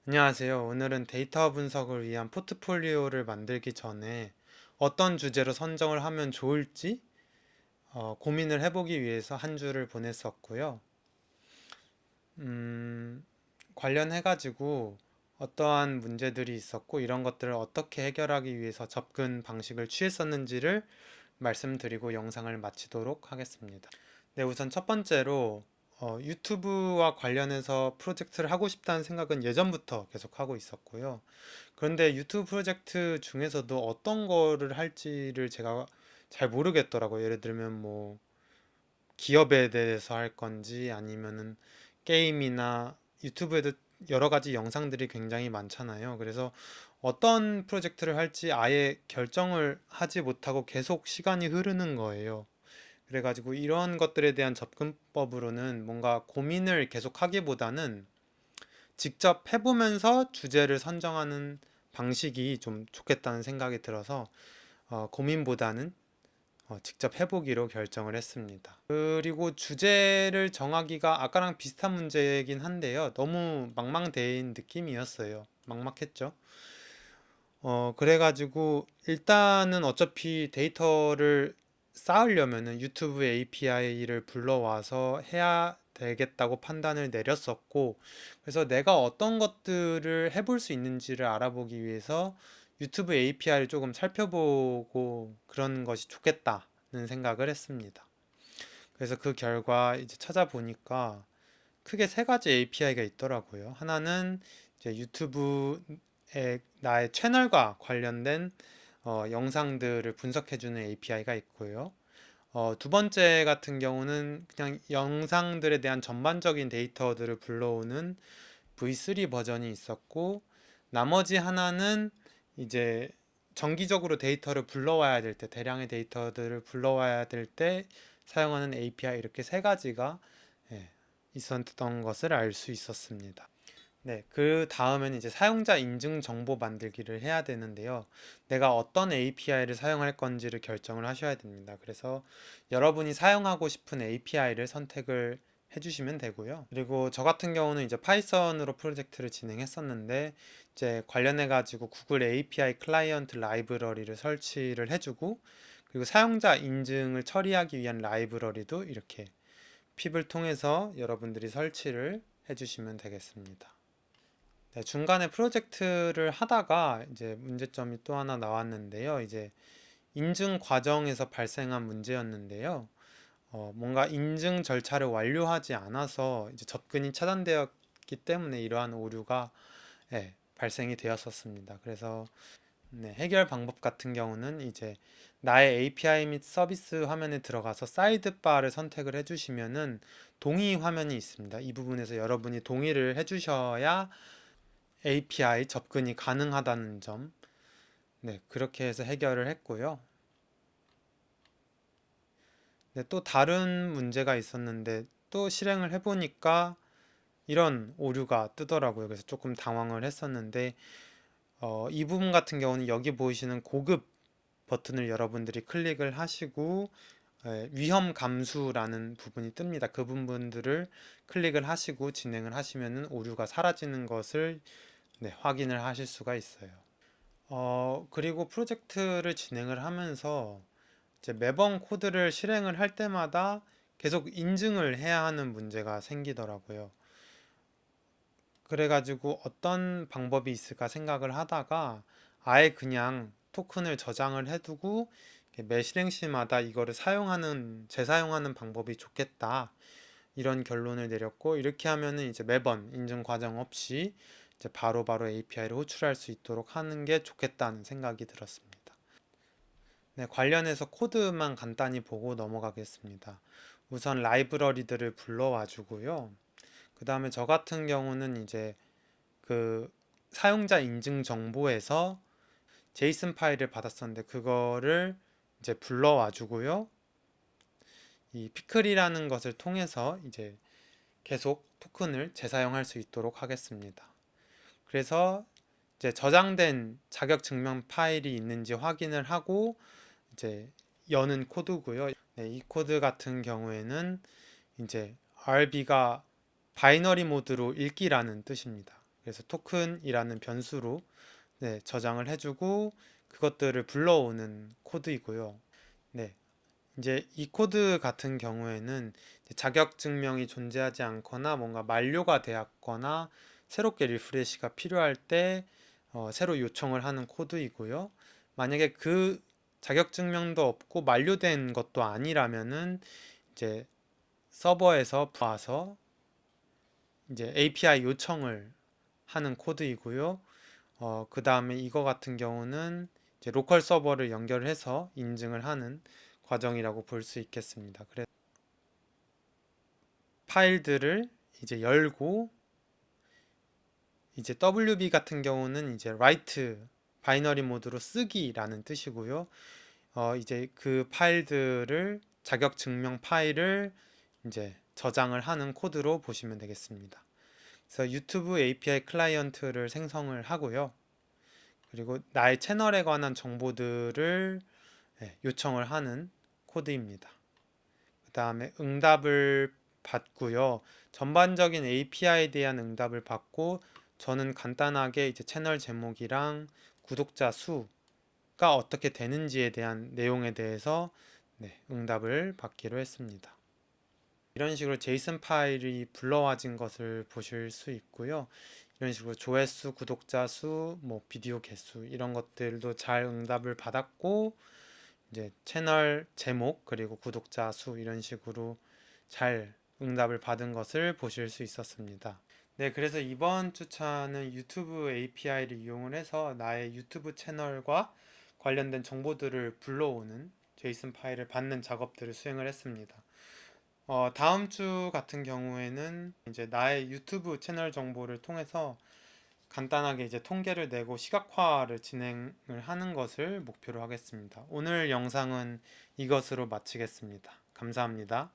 안녕하세요. 오늘은 데이터 분석을 위한 포트폴리오를 만들기 전에 어떤 주제로 선정을 하면 좋을지 고민을 해보기 위해서 한 주를 보냈었고요. 음, 관련해가지고 어떠한 문제들이 있었고 이런 것들을 어떻게 해결하기 위해서 접근 방식을 취했었는지를 말씀드리고 영상을 마치도록 하겠습니다. 네, 우선 첫 번째로 유튜브와 관련해서 프로젝트를 하고 싶다는 생각은 예전부터 계속 하고 있었고요. 그런데 유튜브 프로젝트 중에서도 어떤 거를 할지를 제가 잘 모르겠더라고요. 예를 들면 뭐 기업에 대해서 할 건지 아니면은 게임이나 유튜브에도 여러 가지 영상들이 굉장히 많잖아요. 그래서 어떤 프로젝트를 할지 아예 결정을 하지 못하고 계속 시간이 흐르는 거예요. 그래가지고 이런 것들에 대한 접근법으로는 뭔가 고민을 계속 하기보다는 직접 해보면서 주제를 선정하는 방식이 좀 좋겠다는 생각이 들어서 고민보다는 직접 해보기로 결정을 했습니다. 그리고 주제를 정하기가 아까랑 비슷한 문제이긴 한데요. 너무 망망대해인 느낌이었어요. 막막했죠. 그래가지고 일단은 어차피 데이터를 쌓으려면은 유튜브 API를 불러와서 해야 되겠다고 판단을 내렸었고, 그래서 내가 어떤 것들을 해볼 수 있는지를 알아보기 위해서 유튜브 API를 조금 살펴보고 그런 것이 좋겠다는 생각을 했습니다. 그래서 그 결과 이제 찾아보니까 크게 세 가지 API가 있더라고요. 하나는 이제 유튜브의 나의 채널과 관련된 영상들을 분석해주는 API가 있고요. 두 번째 같은 경우는 그냥 영상들에 대한 전반적인 데이터들을 불러오는 V3 버전이 있었고, 나머지 하나는 이제 정기적으로 데이터를 불러와야 될 때, 대량의 데이터들을 불러와야 될 때 사용하는 API 이렇게 세 가지가 예, 있었던 것을 알 수 있었습니다. 네, 그 다음에는 이제 사용자 인증 정보 만들기를 해야 되는데요. 내가 어떤 API를 사용할 건지를 결정을 하셔야 됩니다. 그래서 여러분이 사용하고 싶은 API를 선택을 해주시면 되고요. 그리고 저 같은 경우는 이제 파이썬으로 프로젝트를 진행했었는데 이제 관련해 가지고 구글 API 클라이언트 라이브러리를 설치를 해주고 그리고 사용자 인증을 처리하기 위한 라이브러리도 이렇게 핍을 통해서 여러분들이 설치를 해주시면 되겠습니다. 네, 중간에 프로젝트를 하다가 이제 문제점이 또 하나 나왔는데요. 이제 인증 과정에서 발생한 문제였는데요. 뭔가 인증 절차를 완료하지 않아서 이제 접근이 차단되었기 때문에 이러한 오류가 발생이 되었었습니다. 그래서 네, 해결 방법 같은 경우는 이제 나의 API 및 서비스 화면에 들어가서 사이드바를 선택을 해주시면은 동의 화면이 있습니다. 이 부분에서 여러분이 동의를 해주셔야 API 접근이 가능하다는 점, 네, 그렇게 해서 해결을 했고요. 네, 또 다른 문제가 있었는데 또 실행을 해보니까 이런 오류가 뜨더라고요. 그래서 조금 당황을 했었는데 이 부분 같은 경우는 여기 보이시는 고급 버튼을 여러분들이 클릭을 하시고 위험 감수라는 부분이 뜹니다. 그 부분들을 클릭을 하시고 진행을 하시면은 오류가 사라지는 것을 네, 확인을 하실 수가 있어요. 그리고 프로젝트를 진행을 하면서 이제 매번 코드를 실행을 할 때마다 계속 인증을 해야 하는 문제가 생기더라고요. 그래가지고 어떤 방법이 있을까 생각을 하다가 아예 그냥 토큰을 저장을 해두고 매 실행 시마다 이거를 재사용하는 방법이 좋겠다. 이런 결론을 내렸고 이렇게 하면은 이제 매번 인증 과정 없이 이제 바로바로 API를 호출할 수 있도록 하는 게 좋겠다는 생각이 들었습니다. 네, 관련해서 코드만 간단히 보고 넘어가겠습니다. 우선 라이브러리들을 불러와 주고요. 그 다음에 저 같은 경우는 이제 그 사용자 인증 정보에서 제이슨 파일을 받았었는데 그거를 이제 불러와 주고요. 이 피클이라는 것을 통해서 이제 계속 토큰을 재사용할 수 있도록 하겠습니다. 그래서 이제 저장된 자격 증명 파일이 있는지 확인을 하고 이제 여는 코드고요. 네, 이 코드 같은 경우에는 이제 RB가 바이너리 모드로 읽기라는 뜻입니다. 그래서 토큰이라는 변수로 네, 저장을 해주고 그것들을 불러오는 코드이고요. 네, 이제 이 코드 같은 경우에는 이제 자격 증명이 존재하지 않거나 뭔가 만료가 되었거나 새롭게 리프레시가 필요할 때 새로 요청을 하는 코드이고요. 만약에 그 자격 증명도 없고 만료된 것도 아니라면은 이제 서버에서 와서 이제 API 요청을 하는 코드이고요. 그 다음에 이거 같은 경우는 이제 로컬 서버를 연결해서 인증을 하는 과정이라고 볼 수 있겠습니다. 그래서 파일들을 이제 열고 이제 WB 같은 경우는 이제 write 바이너리 모드로 쓰기라는 뜻이고요. 이제 그 파일들을 자격 증명 파일을 이제 저장을 하는 코드로 보시면 되겠습니다. 그래서 유튜브 API 클라이언트를 생성을 하고요. 그리고 나의 채널에 관한 정보들을 요청을 하는 코드입니다. 그 다음에 응답을 받고요. 전반적인 API에 대한 응답을 받고 저는 간단하게 이제 채널 제목이랑 구독자 수가 어떻게 되는지에 대한 내용에 대해서 응답을 받기로 했습니다. 이런 식으로 제이슨 파일이 불러와진 것을 보실 수 있고요. 이런 식으로 조회수, 구독자 수, 뭐 비디오 개수 이런 것들도 잘 응답을 받았고 이제 채널 제목 그리고 구독자 수 이런 식으로 잘 응답을 받은 것을 보실 수 있었습니다. 네, 그래서 이번 주차는 유튜브 API를 이용을 해서 나의 유튜브 채널과 관련된 정보들을 불러오는 제이슨 파일을 받는 작업들을 수행을 했습니다. 다음 주 같은 경우에는 이제 나의 유튜브 채널 정보를 통해서 간단하게 이제 통계를 내고 시각화를 진행을 하는 것을 목표로 하겠습니다. 오늘 영상은 이것으로 마치겠습니다. 감사합니다.